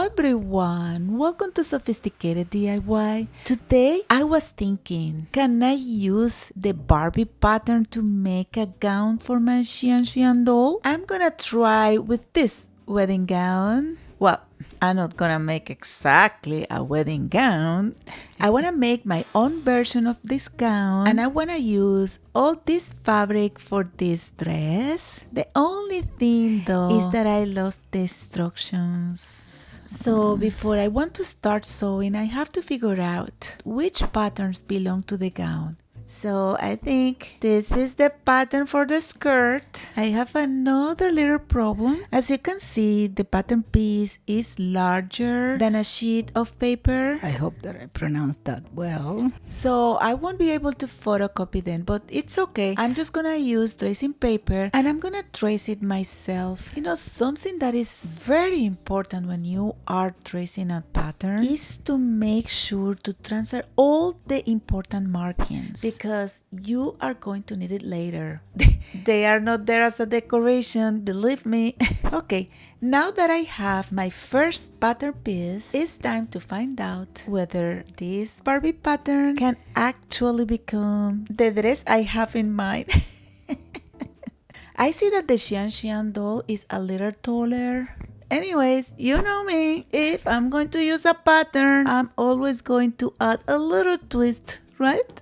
Hello everyone, welcome to Sophisticated DIY. Today I was thinking, can I use the Barbie pattern to make a gown for my Xianxian doll? I'm gonna try with this wedding gown. Well, I'm not gonna make exactly a wedding gown. I wanna make my own version of this gown and I wanna use all this fabric for this dress. The only thing though is that I lost the instructions. So before I want to start sewing, I have to figure out which patterns belong to the gown. So I think this is the pattern for the skirt. I have another little problem. As you can see, the pattern piece is larger than a sheet of paper. I hope that I pronounced that well. So I won't be able to photocopy them, but it's okay. I'm just gonna use tracing paper and I'm gonna trace it myself. You know, something that is very important when you are tracing a pattern is to make sure to transfer all the important markings, because you are going to need it later. They are not there as a decoration, believe me. Okay, now that I have my first pattern piece, it's time to find out whether this Barbie pattern can actually become the dress I have in mind. I see that the Xianxian doll is a little taller. Anyways, you know me. If I'm going to use a pattern, I'm always going to add a little twist, right?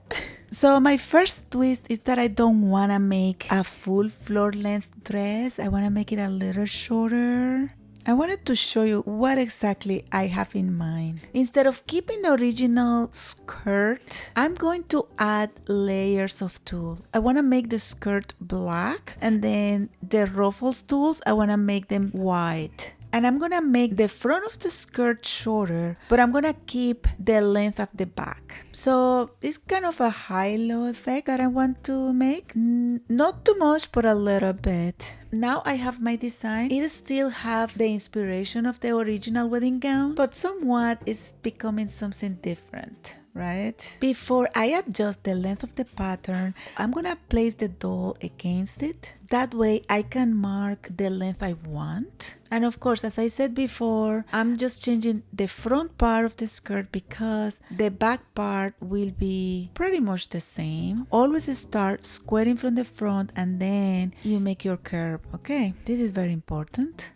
So my first twist is that I don't want to make a full floor length dress. I want to make it a little shorter. I wanted to show you what exactly I have in mind. Instead of keeping the original skirt, I'm going to add layers of tulle. I want to make the skirt black, and then the ruffles tools, I want to make them white. And I'm gonna make the front of the skirt shorter, but I'm gonna keep the length of the back. So it's kind of a high-low effect that I want to make. Not too much, but a little bit. Now I have my design. It still have the inspiration of the original wedding gown, but somewhat it's becoming something different, right? Before I adjust the length of the pattern, I'm gonna place the doll against it. That way I can mark the length I want. And of course, as I said before, I'm just changing the front part of the skirt because the back part will be pretty much the same. Always start squaring from the front and then you make your curve, okay? This is very important.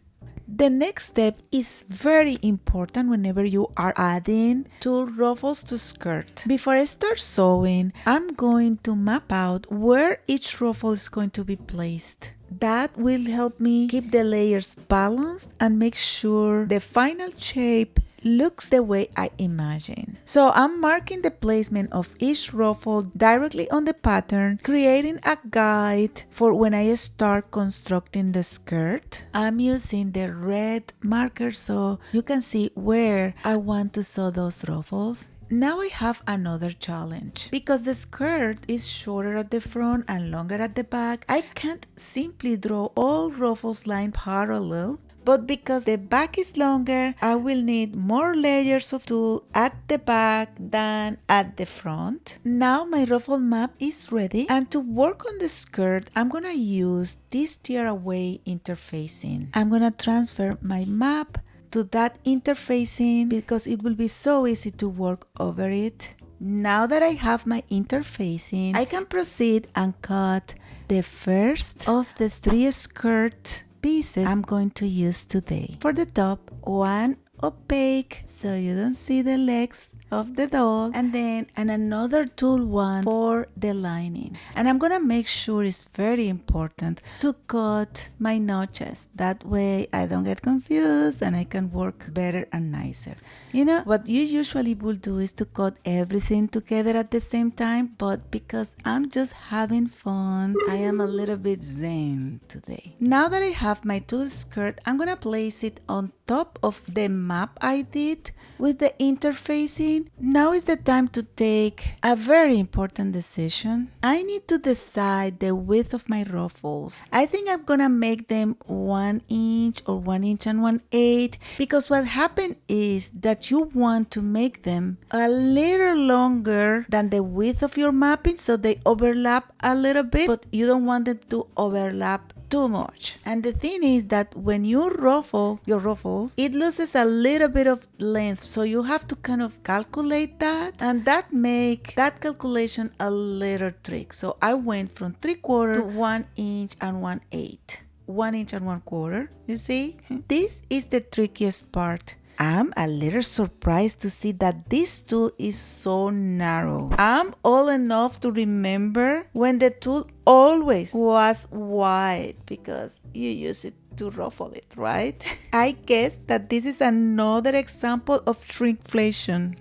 The next step is very important whenever you are adding tulle ruffles to skirt. Before I start sewing, I'm going to map out where each ruffle is going to be placed. That will help me keep the layers balanced and make sure the final shape looks the way I imagine. So I'm marking the placement of each ruffle directly on the pattern, creating a guide for when I start constructing the skirt. I'm using the red marker so you can see where I want to sew those ruffles. Now I have another challenge. Because the skirt is shorter at the front and longer at the back, I can't simply draw all ruffles lined parallel. But because the back is longer, I will need more layers of tulle at the back than at the front. Now my ruffle map is ready, and to work on the skirt, I'm gonna use this tearaway interfacing. I'm gonna transfer my map to that interfacing because it will be so easy to work over it. Now that I have my interfacing, I can proceed and cut the first of the 3 skirt pieces I'm going to use today. For the top, one opaque so you don't see the legs of the doll, and then another tulle one for the lining. And I'm gonna make sure, it's very important to cut my notches. That way I don't get confused and I can work better and nicer. You know, what you usually will do is to cut everything together at the same time, but because I'm just having fun, I am a little bit zen today. Now that I have my tulle skirt, I'm gonna place it on top of the map I did with the interfacing. Now is the time to take a very important decision. I need to decide the width of my ruffles. I think I'm gonna make them 1 inch or 1 inch and 1/8, because what happened is that you want to make them a little longer than the width of your mapping so they overlap a little bit, but you don't want them to overlap too much. And the thing is that when you ruffle your ruffles, it loses a little bit of length. So you have to kind of calculate that, and that make that calculation a little trick. So I went from 3/4 to 1 inch and 1/8. 1 inch and 1/4. You see? This is the trickiest part. I'm a little surprised to see that this tool is so narrow. I'm old enough to remember when the tool always was wide because you use it to ruffle it, right? I guess that this is another example of shrinkflation.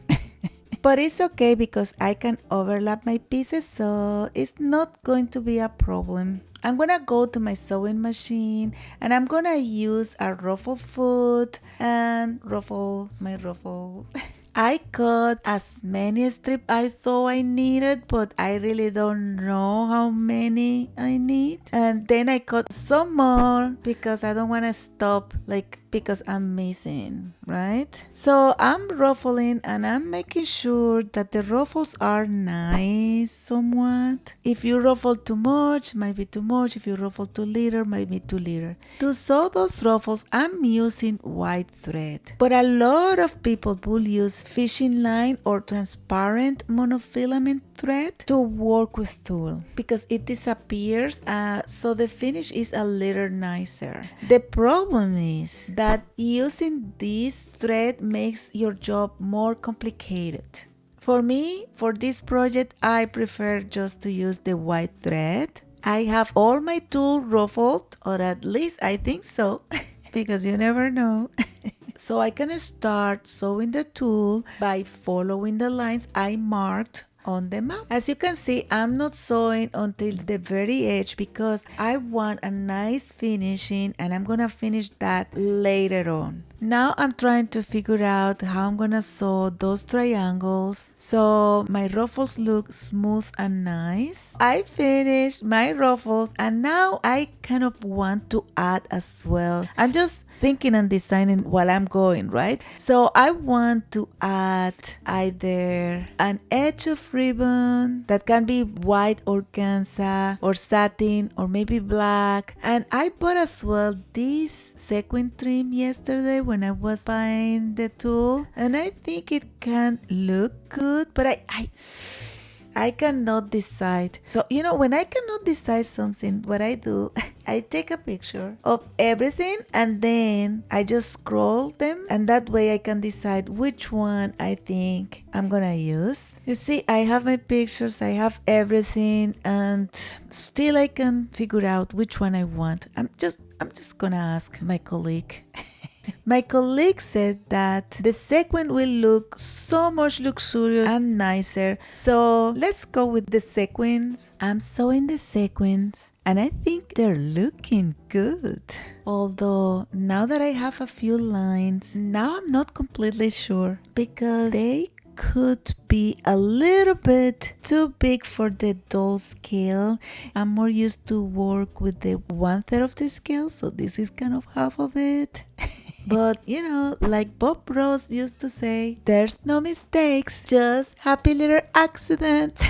But it's okay because I can overlap my pieces, so it's not going to be a problem. I'm gonna go to my sewing machine and I'm gonna use a ruffle foot and ruffle my ruffles. I cut as many strips I thought I needed, but I really don't know how many I need. And then I cut some more because I don't want to stop, like, because I'm missing, right? So I'm ruffling and I'm making sure that the ruffles are nice somewhat. If you ruffle too much, might be too much. If you ruffle too little, might be too little. To sew those ruffles, I'm using white thread. But a lot of people will use fishing line or transparent monofilament thread to work with tulle because it disappears, so the finish is a little nicer. The problem is that using this thread makes your job more complicated. For me, for this project, I prefer just to use the white thread. I have all my tulle ruffled, or at least I think so, because you never know. So I can start sewing the tulle by following the lines I marked on the map. As you can see, I'm not sewing until the very edge because I want a nice finishing, and I'm gonna finish that later on. Now I'm trying to figure out how I'm gonna sew those triangles so my ruffles look smooth and nice. I finished my ruffles and now I kind of want to add as well. I'm just thinking and designing while I'm going, right? So I want to add either an edge of ribbon that can be white organza or satin or maybe black. And I bought as well this sequin trim yesterday when I was buying the tulle, and I think it can look good, but I cannot decide. So, when I cannot decide something, what I do, I take a picture of everything and then I just scroll them, and that way I can decide which one I think I'm gonna use. You see, I have my pictures, I have everything, and still I can figure out which one I want. I'm just gonna ask my colleague. My colleague said that the sequin will look so much luxurious and nicer. So let's go with the sequins. I'm sewing the sequins and I think they're looking good. Although now that I have a few lines, now I'm not completely sure because they could be a little bit too big for the doll scale. I'm more used to work with the 1/3 of the scale, so this is kind of half of it. But like Bob Ross used to say, there's no mistakes, just happy little accidents.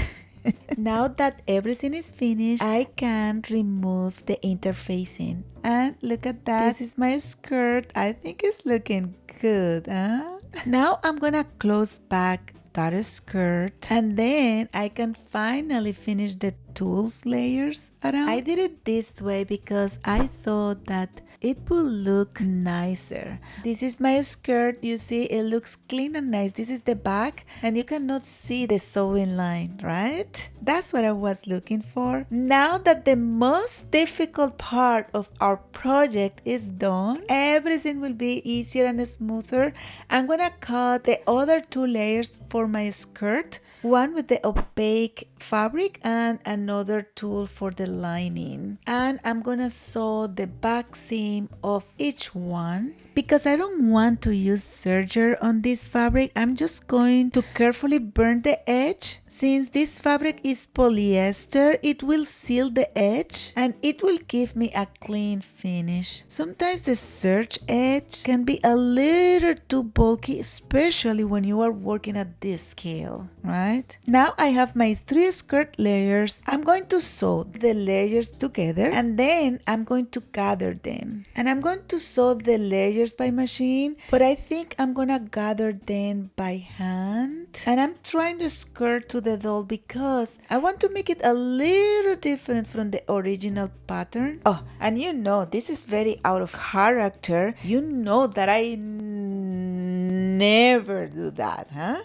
Now that everything is finished, I can remove the interfacing. And look at that. This is my skirt. I think it's looking good, huh? Now I'm gonna close back that skirt, and then I can finally finish the tools layers around. I did it this way because I thought that it will look nicer. This is my skirt. You see, it looks clean and nice. This is the back, and you cannot see the sewing line, right? That's what I was looking for. Now that the most difficult part of our project is done, everything will be easier and smoother. I'm gonna cut the other 2 layers for my skirt, one with the opaque fabric and another tool for the lining. And I'm gonna sew the back seam of each one. Because I don't want to use serger on this fabric, I'm just going to carefully burn the edge. Since this fabric is polyester, it will seal the edge and it will give me a clean finish. Sometimes the serge edge can be a little too bulky, especially when you are working at this scale, right? Now I have my 3 skirt layers. I'm going to sew the layers together and then I'm going to gather them. And I'm going to sew the layers by machine, but I think I'm gonna gather them by hand. And I'm trying the skirt to the doll because I want to make it a little different from the original pattern. Oh, and you know, this is very out of character. You know that I never do that, huh?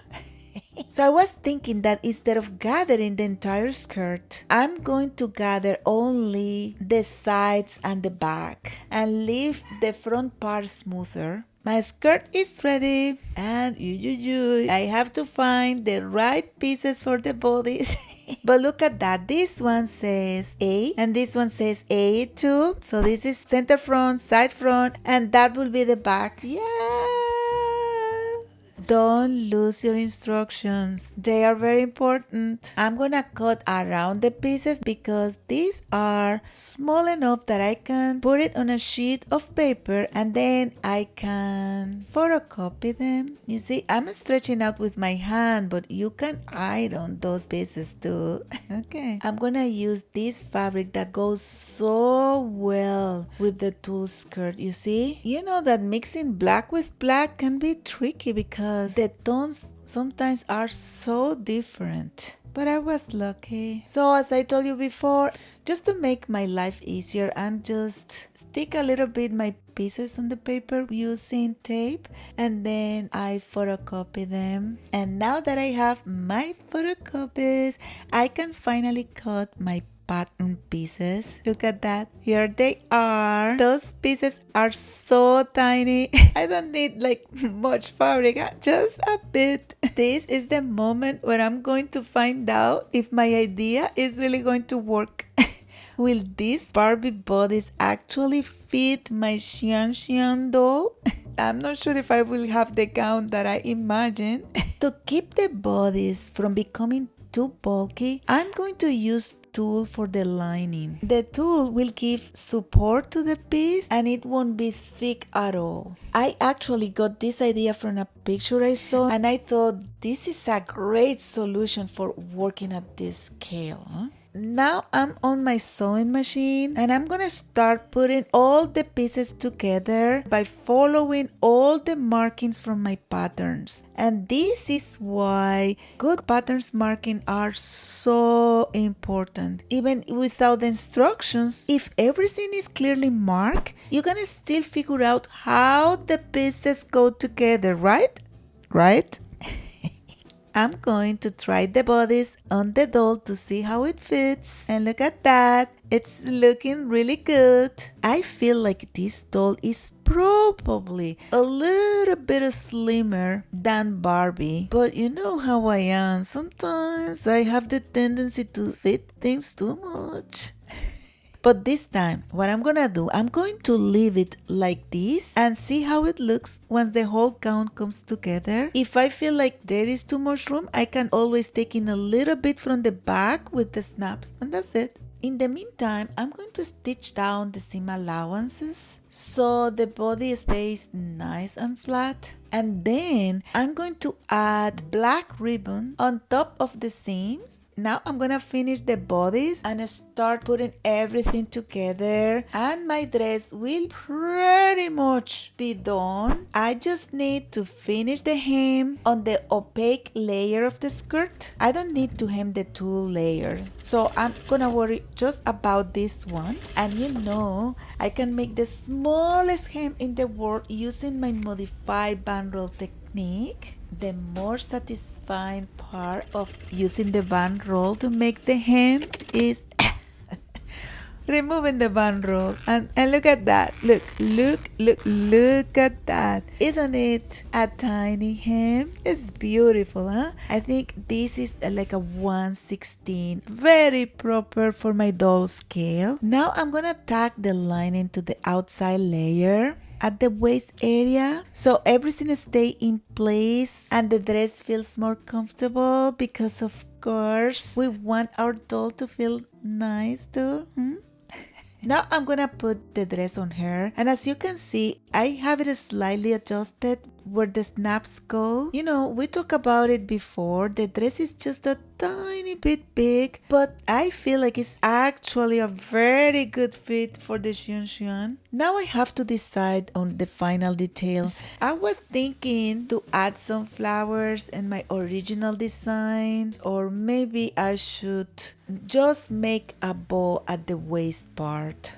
So I was thinking that instead of gathering the entire skirt, I'm going to gather only the sides and the back and leave the front part smoother. My skirt is ready and I have to find the right pieces for the bodice. But look at that, this one says A and this one says A too. So this is center front, side front, and that will be the back. Yeah! Don't lose your instructions. They are very important. I'm gonna cut around the pieces because these are small enough that I can put it on a sheet of paper and then I can photocopy them. You see, I'm stretching out with my hand, but you can iron those pieces too. Okay. I'm gonna use this fabric that goes so well with the tulle skirt, you see? You know that mixing black with black can be tricky because the tones sometimes are so different. But I was lucky. So as I told you before, just to make my life easier, I'm just stick a little bit my pieces on the paper using tape and then I photocopy them. And now that I have my photocopies, I can finally cut my pattern pieces. Look at that. Here they are. Those pieces are so tiny. I don't need like much fabric, just a bit. This is the moment where I'm going to find out if my idea is really going to work. Will this Barbie bodice actually fit my Xianxian doll? I'm not sure if I will have the gown that I imagine. To keep the bodice from becoming too bulky, I'm going to use tulle for the lining. The tulle will give support to the piece and it won't be thick at all. I actually got this idea from a picture I saw and I thought this is a great solution for working at this scale. Now I'm on my sewing machine and I'm gonna start putting all the pieces together by following all the markings from my patterns. And this is why good patterns marking are so important. Even without the instructions, if everything is clearly marked, you're gonna still figure out how the pieces go together, right? Right? I'm going to try the bodice on the doll to see how it fits. And look at that. It's looking really good. I feel like this doll is probably a little bit slimmer than Barbie. But you know how I am. Sometimes I have the tendency to fit things too much. But this time, what I'm gonna do, I'm going to leave it like this and see how it looks once the whole gown comes together. If I feel like there is too much room, I can always take in a little bit from the back with the snaps, and that's it. In the meantime, I'm going to stitch down the seam allowances so the body stays nice and flat. And then I'm going to add black ribbon on top of the seams. Now I'm gonna finish the bodice and start putting everything together, and my dress will pretty much be done. I just need to finish the hem on the opaque layer of the skirt. I don't need to hem the tulle layer, so I'm gonna worry just about this one. And you know, I can make the smallest hem in the world using my modified band roll technique. The more satisfying part of using the band roll to make the hem is removing the band roll. And look at that. Look at that. Isn't it a tiny hem? It's beautiful, huh? I think this is like a 1/16. Very proper for my doll scale. Now I'm gonna tack the lining to the outside layer. at the waist area so everything stay in place and the dress feels more comfortable because of course we want our doll to feel nice too. Now I'm gonna put the dress on her, and as you can see, I have it slightly adjusted where the snaps go. You know, we talked about it before. The dress is just a tiny bit big, but I feel like it's actually a very good fit for the Xianxian. Now I have to decide on the final details. I was thinking to add some flowers in my original designs, or maybe I should just make a bow at the waist part.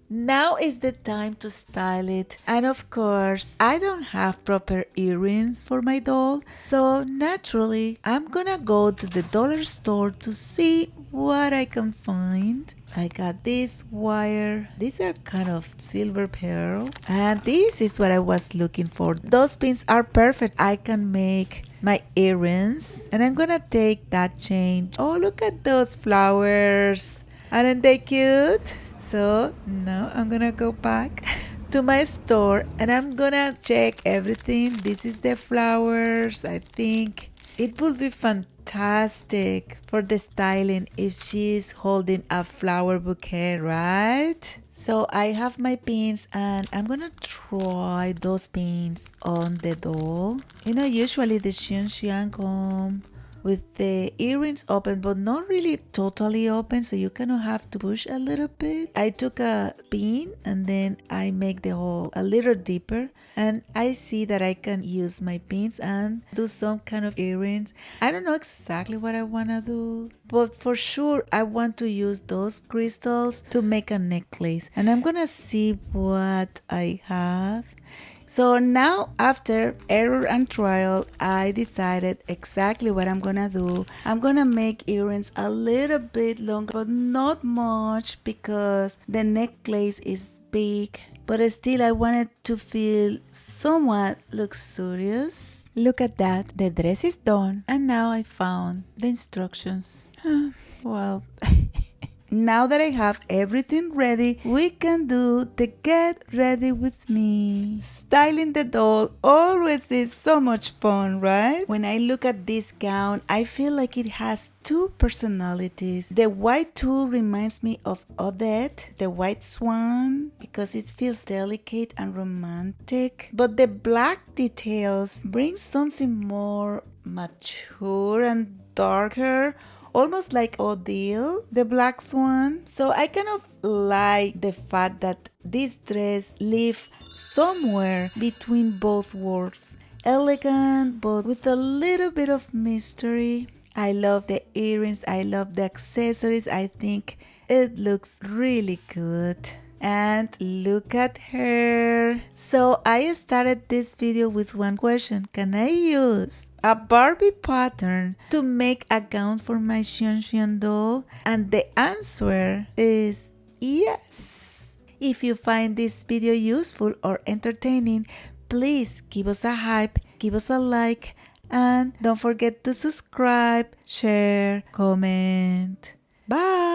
Now is the time to style it, and of course I don't have proper earrings for my doll, so naturally I'm gonna go to the dollar store to see what I can find. I got this wire, these are kind of silver pearl, and this is what I was looking for. Those pins are perfect. I can make my earrings, and I'm gonna take that chain. Oh, look at those flowers, aren't they cute? So now I'm gonna go back to my store and I'm gonna check everything. This is the flowers. I think it would be fantastic for the styling if she's holding a flower bouquet, right? So I have my pins and I'm gonna try those pins on the doll. You know, usually the Xianxian come with the earrings open, but not really totally open, so you kind of have to push a little bit. I took a pin and then I make the hole a little deeper, and I see that I can use my pins and do some kind of earrings. I don't know exactly what I want to do, but for sure I want to use those crystals to make a necklace, and I'm gonna see what I have. So now, after error and trial, I decided exactly what I'm gonna do. I'm gonna make earrings a little bit longer, but not much because the necklace is big. But still, I wanted to feel somewhat luxurious. Look at that, the dress is done, and now I found the instructions. Well... Now that I have everything ready, we can do the get ready with me. Styling the doll always is so much fun, right? When I look at this gown, I feel like it has two personalities. The white tulle reminds me of Odette, the white swan, because it feels delicate and romantic. But the black details bring something more mature and darker, almost like Odile, the black swan. So I kind of like the fact that this dress lives somewhere between both worlds. Elegant, but with a little bit of mystery. I love the earrings, I love the accessories. I think it looks really good. And look at her. So I started this video with one question. Can I use a Barbie pattern to make a gown for my Xianxian doll? And the answer is yes. If you find this video useful or entertaining, please give us a hype, give us a like, and don't forget to subscribe, share, comment. Bye!